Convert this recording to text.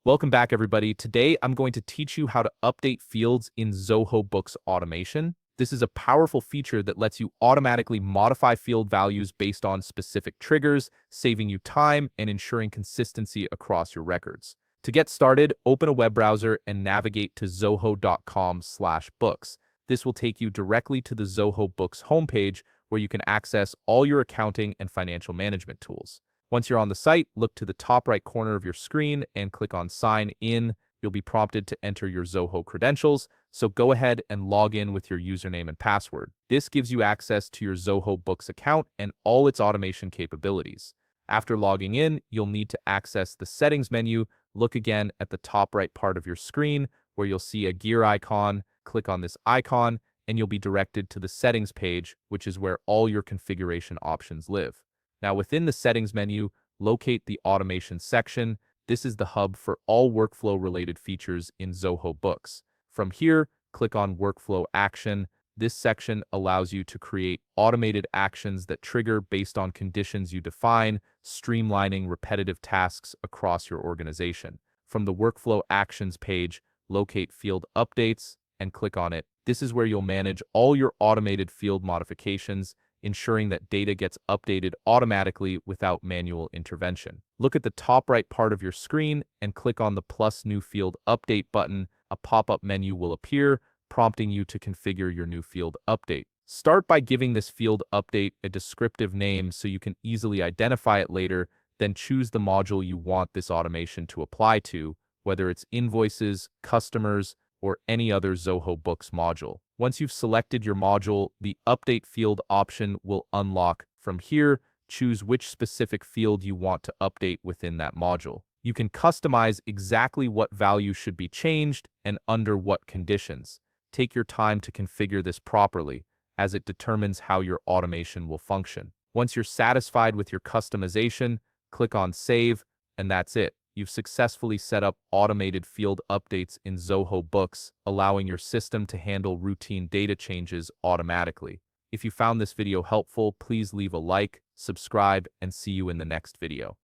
Welcome back, everybody. Today, I'm going to teach you how to update fields in Zoho Books automation. This is a powerful feature that lets you automatically modify field values based on specific triggers, saving you time and ensuring consistency across your records. To get started, open a web browser and navigate to zoho.com/books. This will take you directly to the Zoho Books homepage where you can access all your accounting and financial management tools. Once you're on the site, look to the top right corner of your screen and click on Sign In. You'll be prompted to enter your Zoho credentials, so go ahead and log in with your username and password. This gives you access to your Zoho Books account and all its automation capabilities. After logging in, you'll need to access the Settings menu. Look again at the top right part of your screen where you'll see a gear icon. Click on this icon and you'll be directed to the Settings page, which is where all your configuration options live. Now, within the Settings menu, locate the Automation section. This is the hub for all workflow-related features in Zoho Books. From here, click on Workflow Action. This section allows you to create automated actions that trigger based on conditions you define, streamlining repetitive tasks across your organization. From the Workflow Actions page, locate Field Updates and click on it. This is where you'll manage all your automated field modifications, ensuring that data gets updated automatically without manual intervention. Look at the top right part of your screen and click on the plus New Field Update button. A pop-up menu will appear, prompting you to configure your new field update. Start by giving this field update a descriptive name so you can easily identify it later, then choose the module you want this automation to apply to, whether it's invoices, customers, or any other Zoho Books module. Once you've selected your module, the Update Field option will unlock. From here, choose which specific field you want to update within that module. You can customize exactly what value should be changed and under what conditions. Take your time to configure this properly, as it determines how your automation will function. Once you're satisfied with your customization, click on Save, and that's it. You've successfully set up automated field updates in Zoho Books, allowing your system to handle routine data changes automatically. If you found this video helpful, please leave a like, subscribe, and see you in the next video.